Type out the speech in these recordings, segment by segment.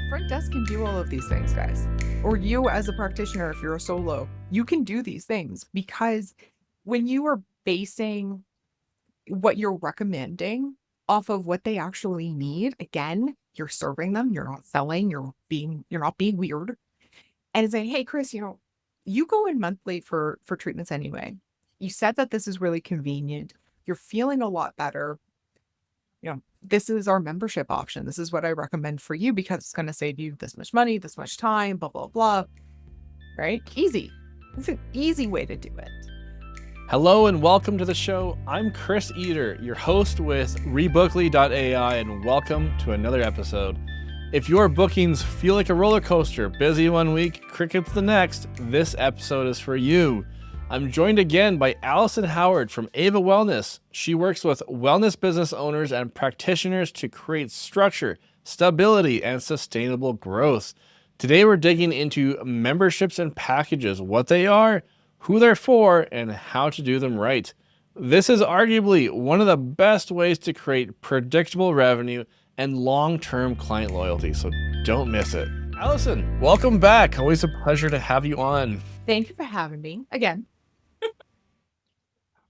Front desk can do all of these things, guys. Or you as a practitioner, if you're a solo, you can do these things because when you are basing what you're recommending off of what they actually need, again, you're serving them, you're not selling, you're not being weird. And saying, hey, Chris, you go in monthly for treatments anyway. You said that this is really convenient. You're feeling a lot better. This is our membership option. This is what I recommend for you because it's going to save you this much money, this much time, blah, blah, blah. Right? Easy. It's an easy way to do it. Hello and welcome to the show. I'm Chris Eder, your host with Rebookly.ai, and welcome to another episode. If your bookings feel like a roller coaster, busy one week, crickets the next, this episode is for you. I'm joined again by Allisyn Howard from Ava Wellness. She works with wellness business owners and practitioners to create structure, stability, and sustainable growth. Today we're digging into memberships and packages, what they are, who they're for, and how to do them right. This is arguably one of the best ways to create predictable revenue and long-term client loyalty, so don't miss it. Allisyn, welcome back. Always a pleasure to have you on. Thank you for having me again.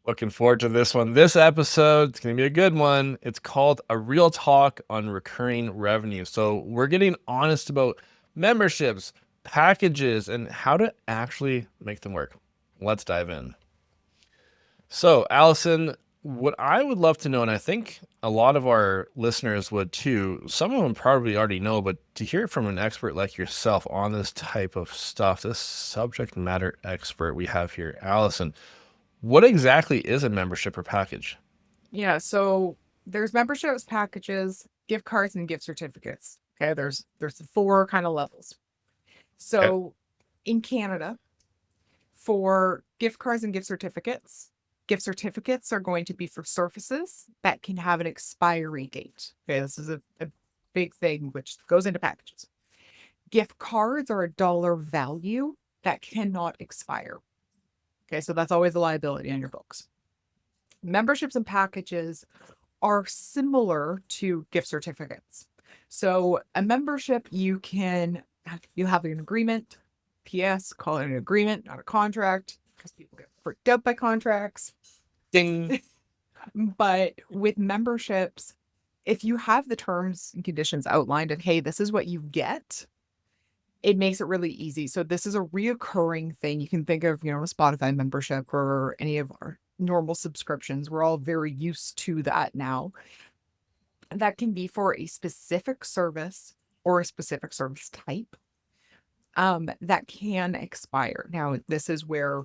Looking forward to this one. This episode is going to be a good one. It's called A Real Talk on Recurring Revenue. So we're getting honest about memberships, packages, and how to actually make them work. Let's dive in. So, Allisyn, what I would love to know, and I think a lot of our listeners would too, some of them probably already know, but to hear it from an expert like yourself on this type of stuff, this subject matter expert we have here, Allisyn, what exactly is a membership or package? Yeah, so there's memberships, packages, gift cards, and gift certificates. Okay, there's the four kind of levels. So in Canada, for gift cards and gift certificates are going to be for services that can have an expiry date. Okay, this is a big thing which goes into packages. Gift cards are a dollar value that cannot expire. Okay, so that's always a liability on your books. Memberships and packages are similar to gift certificates. So a membership, you have an agreement. PS, call it an agreement, not a contract, because people get freaked out by contracts. Ding. But with memberships, if you have the terms and conditions outlined and, hey, this is what you get, it makes it really easy. So this is a reoccurring thing. You can think of, a Spotify membership or any of our normal subscriptions. We're all very used to that now. That can be for a specific service or a specific service type that can expire. Now, this is where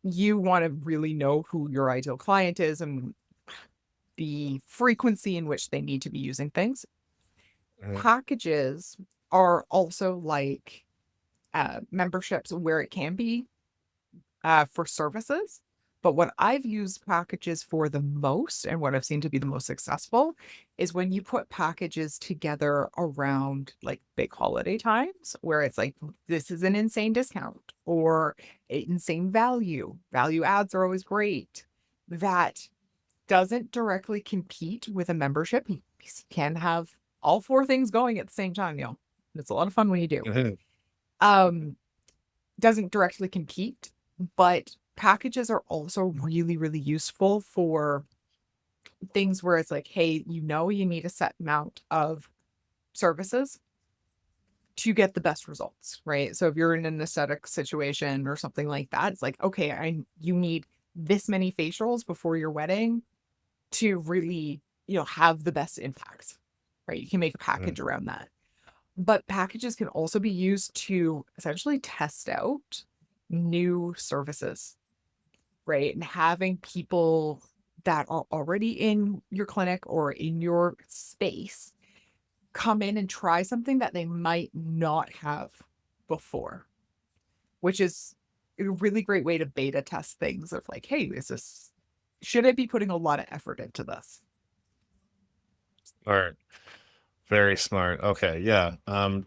you want to really know who your ideal client is and the frequency in which they need to be using things. Packages are also like memberships where it can be for services. But what I've used packages for the most and what I've seen to be the most successful is when you put packages together around like big holiday times where it's like, this is an insane discount or insane value. Value adds are always great. That doesn't directly compete with a membership. You can have all four things going at the same time, It's a lot of fun when you do. Doesn't directly compete, but packages are also really, really useful for things where it's like, hey, you need a set amount of services to get the best results, right? So if you're in an aesthetic situation or something like that, it's like, okay, you need this many facials before your wedding to really, have the best impact, right? You can make a package around that. But packages can also be used to essentially test out new services, right? And having people that are already in your clinic or in your space come in and try something that they might not have before, which is a really great way to beta test things of like, hey, should I be putting a lot of effort into this? All right. Very smart. Okay, yeah.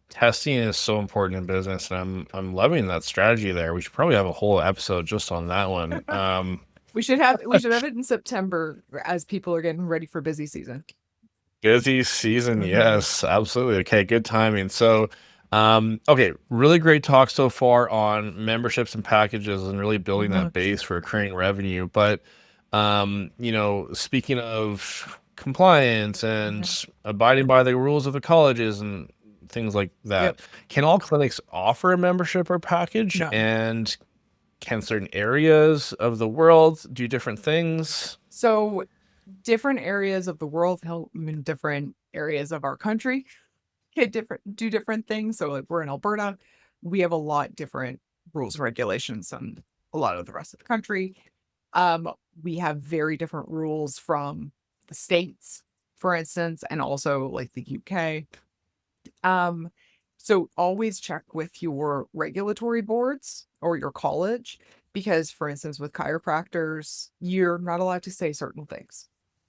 Testing is so important in business, and I'm loving that strategy there. We should probably have a whole episode just on that one. We should have it in September as people are getting ready for busy season. Busy season, Mhm. yes, absolutely. Okay, good timing. So, okay, really great talk so far on memberships and packages and really building Mhm. that base for recurring revenue. But, speaking of compliance and Mhm. abiding by the rules of the colleges and things like that, Yep. can all clinics offer a membership or package? No. And can certain areas of the world do different things? So different areas of the world help in different areas of our country get different do different things. So like we're in Alberta, we have a lot different rules and regulations than a lot of the rest of the country. Um, we have very different rules from the States, for instance, and also like the UK. Um, so always check with your regulatory boards or your college because, for instance, with chiropractors, you're not allowed to say certain things,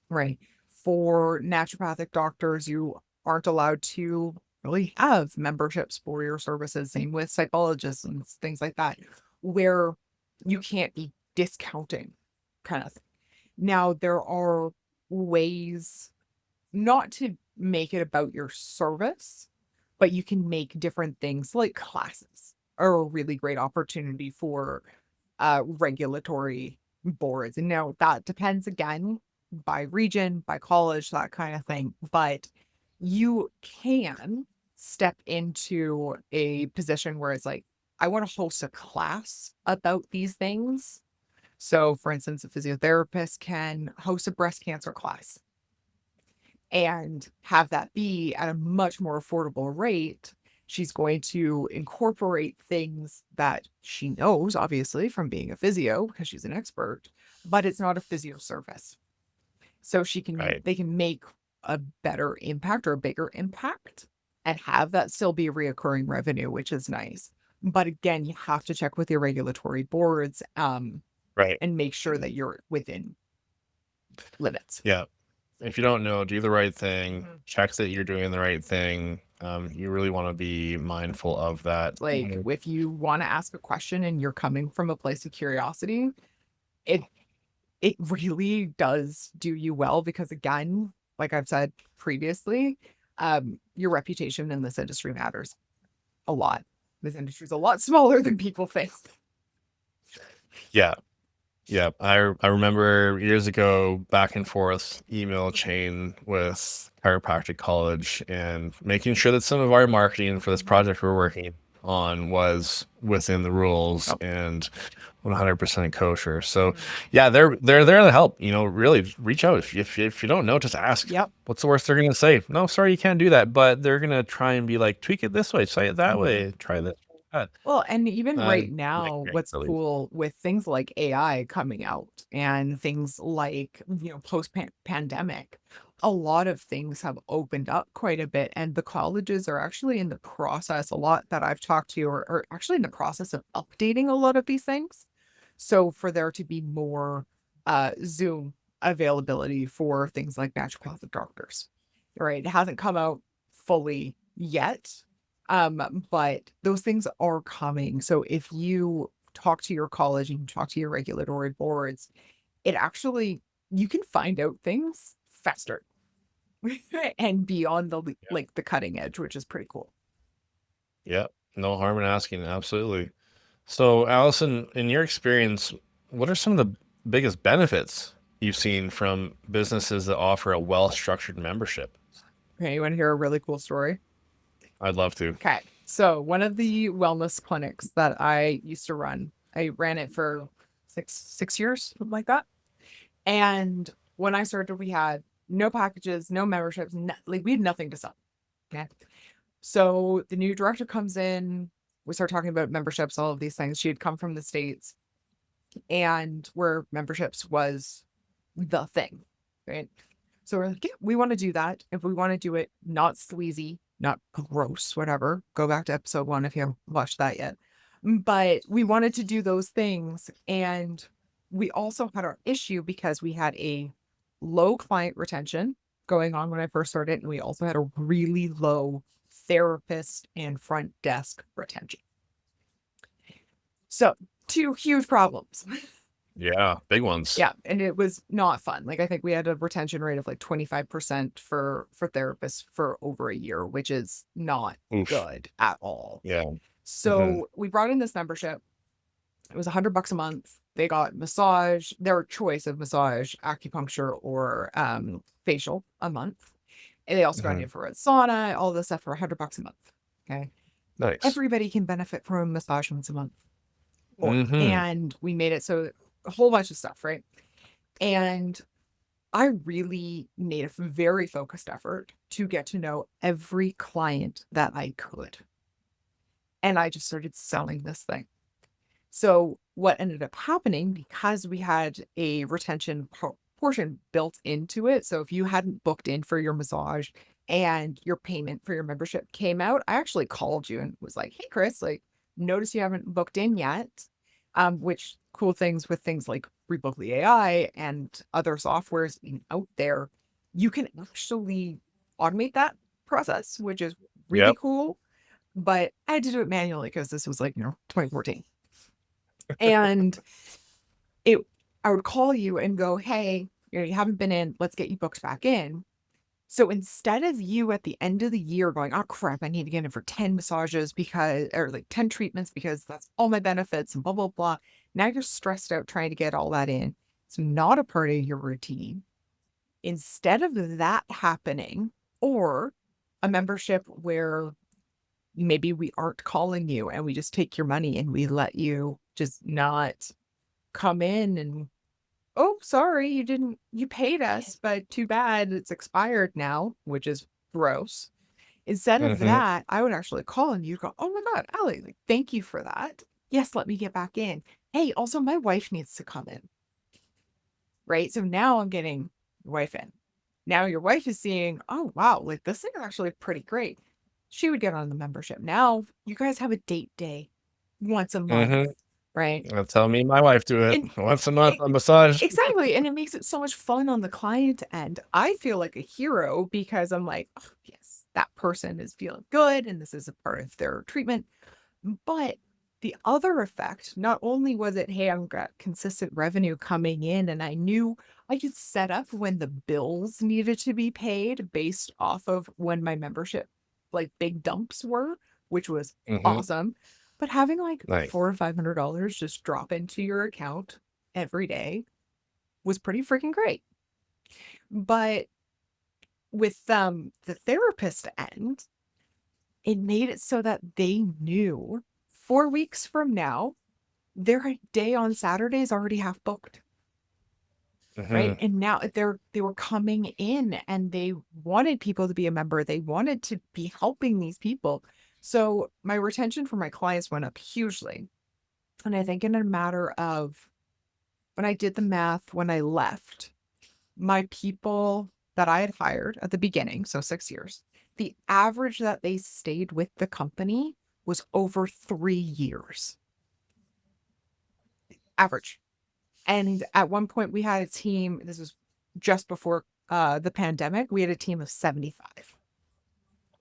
right? For naturopathic doctors, you aren't allowed to really have memberships for your services. Same with psychologists and things like that, where you can't be discounting kind of thing. Now, there are ways not to make it about your service, but you can make different things like classes are a really great opportunity for regulatory boards. And now that depends again by region, by college, that kind of thing. But you can step into a position where it's like, I want to host a class about these things. So, for instance, a physiotherapist can host a breast cancer class and have that be at a much more affordable rate. She's going to incorporate things that she knows, obviously, from being a physio because she's an expert, but it's not a physio service. So Right. they can make a better impact or a bigger impact and have that still be reoccurring revenue, which is nice. But again, you have to check with your regulatory boards Right. and make sure that you're within limits. Yeah. If you don't know, do the right thing, Mhm. check that you're doing the right thing. You really want to be mindful of that. Like, if you wanna ask a question and you're coming from a place of curiosity, it it really does do you well because, again, like I've said previously, your reputation in this industry matters a lot. This industry is a lot smaller than people think. Yeah. Yeah. I remember years ago back and forth email chain with chiropractic college and making sure that some of our marketing for this Mhm. project we're working on was within the rules Oh, and 100% kosher. So mhm. yeah, they're there to help. Really reach out if you don't know, just ask. Yep. What's the worst they're gonna say? No, sorry, you can't do that. But they're gonna try and be like, tweak it this way, say it that Mhm. way, try this. That. Well, and even right Like now, great what's relief. cool with things like AI coming out and things like, post pandemic, a lot of things have opened up quite a bit. And the colleges are actually in the process, a lot that I've talked to are actually in the process of updating a lot of these things. So for there to be more Zoom availability for things like naturopathic doctors, right? It hasn't come out fully yet, but those things are coming. So if you talk to your college and you talk to your regulatory boards, it actually you can find out things faster and be on like the cutting edge, which is pretty cool. Yeah, no harm in asking. Absolutely. So, Allison, in your experience, what are some of the biggest benefits you've seen from businesses that offer a well-structured membership? Okay, you want to hear a really cool story? I'd love to. Okay. So one of the wellness clinics that I used to run, I ran it for six years, something like that. And when I started, we had no packages, no memberships, like we had nothing to sell. Okay. So the new director comes in. We start talking about memberships, all of these things. She had come from the States and where memberships was the thing. Right. So we're like, yeah, we want to do that. If we want to do it not sleazy, not gross, whatever, go back to episode 1 if you haven't watched that yet. But we wanted to do those things. And we also had our issue because we had a low client retention going on when I first started. And we also had a really low therapist and front desk retention. So, two huge problems. Yeah, big ones. Yeah, and it was not fun. Like I think we had a retention rate of like 25% for therapists for over a year, which is not Oof. good at all. Yeah. Hmm. So we brought in this membership. It was $100 a month. They got massage, their choice of massage, acupuncture, or facial a month. And they also got an Hmm. infrared sauna, all this stuff for $100 a month. Okay. Nice. Everybody can benefit from a massage once a month. Hmm. And we made it so a whole bunch of stuff, right? And I really made a very focused effort to get to know every client that I could. And I just started selling this thing. So what ended up happening, because we had a retention portion built into it. So if you hadn't booked in for your massage and your payment for your membership came out, I actually called you and was like, hey, Chris, like, notice you haven't booked in yet. Which cool things with things like Rebookly.ai and other softwares out there, you can actually automate that process, which is really Yep. cool. But I had to do it manually because this was like, 2014. And it I would call you and go, "Hey, you haven't been in, let's get you booked back in." So instead of you at the end of the year going, "Oh crap, I need to get in for 10 massages because or like 10 treatments because that's all my benefits and blah blah blah." Now you're stressed out trying to get all that in. It's not a part of your routine. Instead of that happening, or a membership where maybe we aren't calling you and we just take your money and we let you just not come in and, "Oh, sorry, you paid us, but too bad it's expired now," which is gross. Instead of Hmm. that, I would actually call and you'd go, "Oh my God, Allie, like, thank you for that. Yes, let me get back in. Hey, also my wife needs to come in." Right? So now I'm getting your wife in. Now your wife is seeing, "Oh wow, like this thing is actually pretty great." She would get on the membership. Now you guys have a date day once a month, Hmm. right? That's how me and my wife do it And once a month, e a massage. exactly, and it makes it so much fun on the client end. I feel like a hero because I'm like, "Oh, yes, that person is feeling good, and this is a part of their treatment." But the other effect, not only was it, "Hey, I've got consistent revenue coming in," and I knew I could set up when the bills needed to be paid based off of when my membership, like, big dumps were, which was Hmm. awesome. But having, like, Nice. 4 or $500 just drop into your account every day was pretty freaking great. But with, the therapist end, it made it so that they knew 4 weeks from now, their day on Saturday is already half booked, right? Hmm. And now they were coming in and they wanted people to be a member. They wanted to be helping these people. So my retention for my clients went up hugely. And I think in a matter of when I did the math, when I left, my people that I had hired at the beginning, so 6 years, the average that they stayed with the company was over 3 years, average. And at one point we had a team, this was just before, the pandemic, we had a team of 75,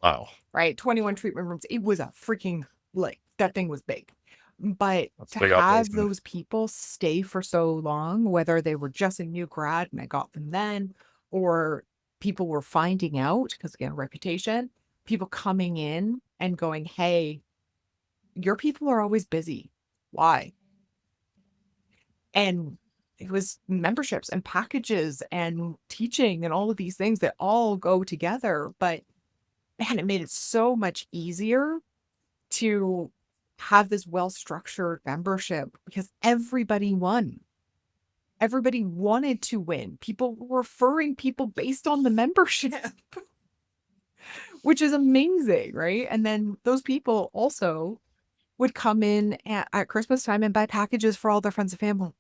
Wow. right? 21 treatment rooms. It was a freaking, like, that thing was big. But That's a to big have operation. those people stay for so long, whether they were just a new grad and I got them then, or people were finding out, because again, reputation, people coming in and going, "Hey, your people are always busy. Why?" And it was memberships and packages and teaching and all of these things that all go together. But man, it made it so much easier to have this well-structured membership because everybody won. Everybody wanted to win. People were referring people based on the membership, which is amazing, right? And then those people also would come in at Christmas time and buy packages for all their friends and family,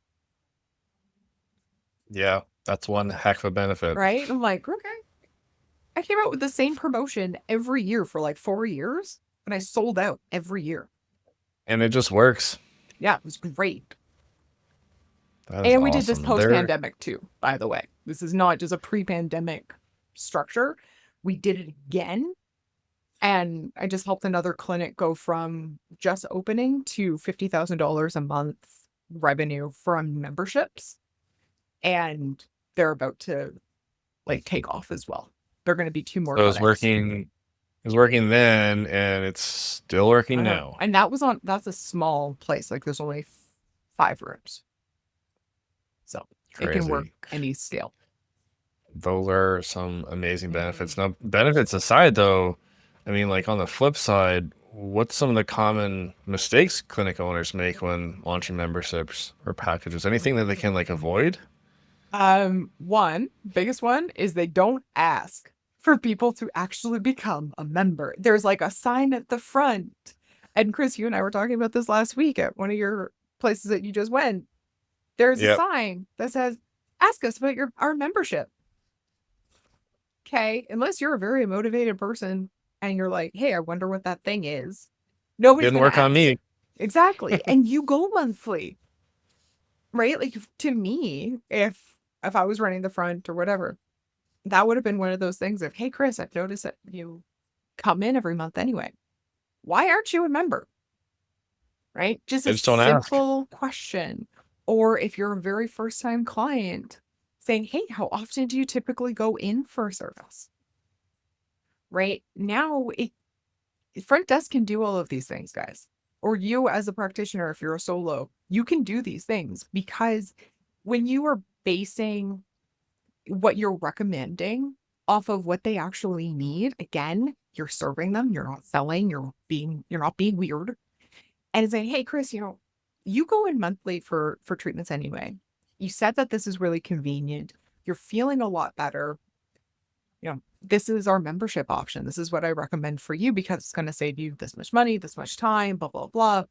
Yeah, that's one heck of a benefit. right? I'm like, okay. I came out with the same promotion every year for like 4 years, and I sold out every year. And it just works. Yeah, it was great. That is And we did this awesome. There. post-pandemic too, by the way. This is not just a pre-pandemic structure. We did it again, and I just helped another clinic go from just opening to $50,000 a month revenue from memberships, and they're about to like take off as well. They're going to be 2 more So it's clinics. working then, and it's still working now. And that's a small place. Like there's only 5 rooms. So it can work Crazy. any scale. Those are some amazing benefits. Now, benefits aside, though, I mean, like on the flip side, what's some of the common mistakes clinic owners make when launching memberships or packages? Anything that they can like avoid? Biggest one is they don't ask for people to actually become a member. There's like a sign at the front. And Chris, you and I were talking about this last week at one of your places that you just went. There's a Yep. sign that says, ask us about our membership. Okay. Unless you're a very motivated person and you're like, hey, I wonder what that thing is. Nobody's Didn't going work to on ask. me. Exactly. And you go monthly, right? Like to me, if I was running the front or whatever, that would have been one of those things of, hey, Chris, I've noticed that you come in every month anyway. Why aren't you a member? Right? Just I a just don't ask. simple question. Or if you're a very first time client, saying, hey, how often do you typically go in for a service? Right now, front desk can do all of these things, guys. Or you as a practitioner, if you're a solo, you can do these things, because when you are basing what you're recommending off of what they actually need, again, you're serving them, you're not selling, you're not being weird. And saying, hey, Chris, you go in monthly for treatments anyway. You said that this is really convenient. You're feeling a lot better. This is our membership option. This is what I recommend for you because it's going to save you this much money, this much time, blah, blah, blah.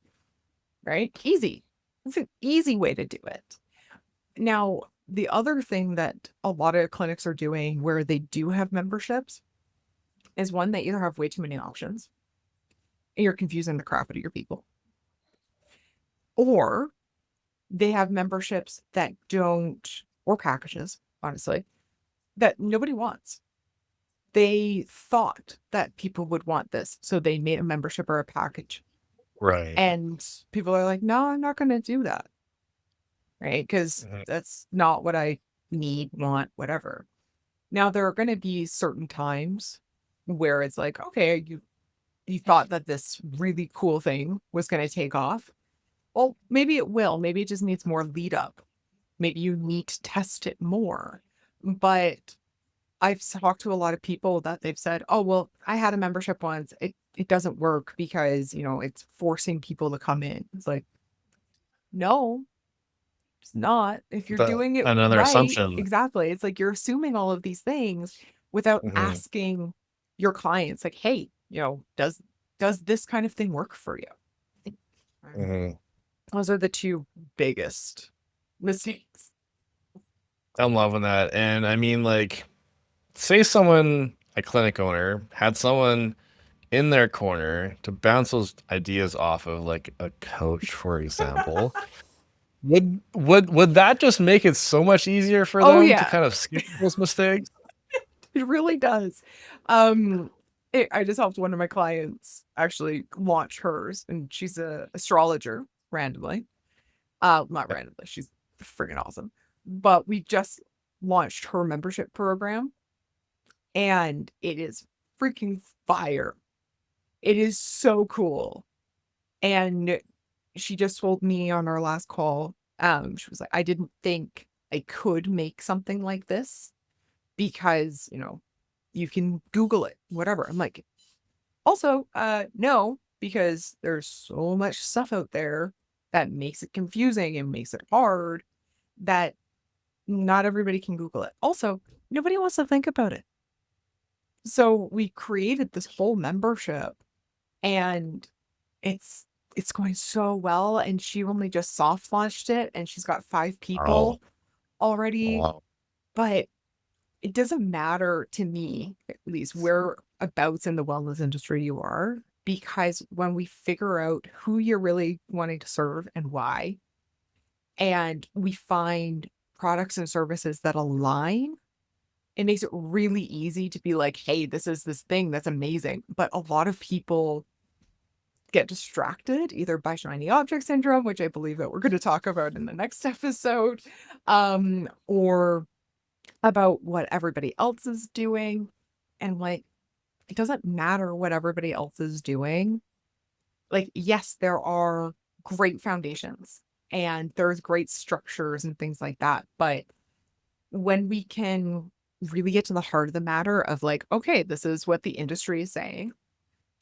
Right? Easy. It's an easy way to do it. Now, the other thing that a lot of clinics are doing where they do have memberships is, one, they either have way too many options and you're confusing the crap out of your people, or they have memberships that don't, or packages, honestly, that nobody wants. They thought that people would want this, so they made a membership or a package. Right. And people are like, no, I'm not going to do that. Right? Because that's not what I need, want, whatever. Now, there are going to be certain times where it's like, okay, you thought that this really cool thing was going to take off. Well, maybe it will. Maybe it just needs more lead up. Maybe you need to test it more. But I've talked to a lot of people that they've said, oh, well, I had a membership once. It doesn't work because, it's forcing people to come in. It's like, no, it's not. If you're doing it Another right, assumption. exactly. It's like you're assuming all of these things without asking your clients, like, hey, does this kind of thing work for you? Those are the 2 biggest mistakes. I'm loving that. And I mean, like, say someone, a clinic owner, had someone in their corner to bounce those ideas off of, like a coach, for example. Would that just make it so much easier for Oh, them to yeah. kind of skip those mistakes? It really does. I just helped one of my clients actually launch hers, and she's a astrologer randomly. Not randomly, she's freaking awesome. But we just launched her membership program, and it is freaking fire. It is so cool. And she just told me on our last call, she was like, I didn't think I could make something like this because, you can Google it, whatever. I'm like, also, no, because there's so much stuff out there that makes it confusing and makes it hard that not everybody can Google it. Also, nobody wants to think about it. So we created this whole membership, and it's going so well. And she only just soft launched it, and she's got 5 people already. Wow. But it doesn't matter to me, at least, whereabouts in the wellness industry you are, because when we figure out who you're really wanting to serve and why, and we find products and services that align, it makes it really easy to be like, hey, this is this thing that's amazing. But a lot of people get distracted either by shiny object syndrome, which I believe that we're going to talk about in the next episode, or about what everybody else is doing. And like, it doesn't matter what everybody else is doing. Like, yes, there are great foundations and there's great structures and things like that. But when we can really get to the heart of the matter of like, okay, this is what the industry is saying.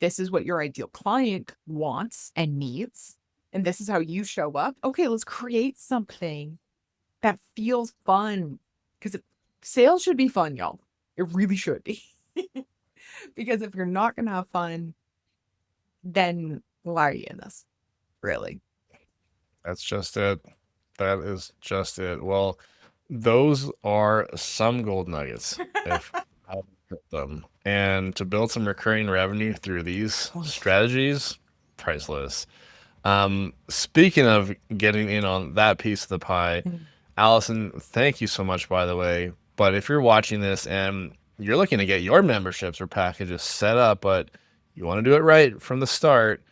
This is what your ideal client wants and needs. And this is how you show up. Okay, let's create something that feels fun. Because sales should be fun, y'all. It really should be. Because if you're not going to have fun, then why are you in this? Really? That's just it. That is just it. Well, those are some gold nuggets if I get them. And to build some recurring revenue through these strategies, priceless. Speaking of getting in on that piece of the pie, Allisyn, thank you so much, by the way. But if you're watching this and you're looking to get your memberships or packages set up, but you want to do it right from the start,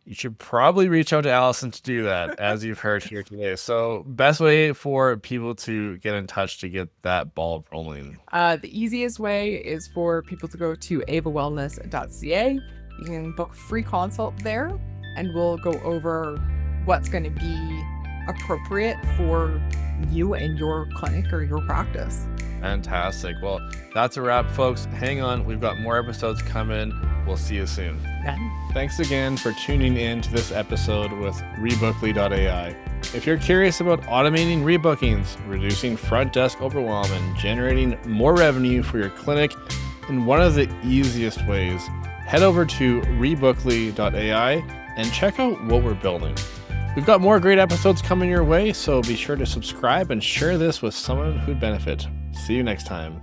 you should probably reach out to Allisyn to do that, as you've heard here today. So best way for people to get in touch to get that ball rolling? The easiest way is for people to go to avawellness.ca. You can book a free consult there, and we'll go over what's going to be appropriate for you and your clinic or your practice. Fantastic. Well, that's a wrap, folks. Hang on. We've got more episodes coming. We'll see you soon. Thanks again for tuning in to this episode with Rebookly.ai. If you're curious about automating rebookings, reducing front desk overwhelm, and generating more revenue for your clinic in one of the easiest ways, head over to Rebookly.ai and check out what we're building. We've got more great episodes coming your way, so be sure to subscribe and share this with someone who'd benefit. See you next time.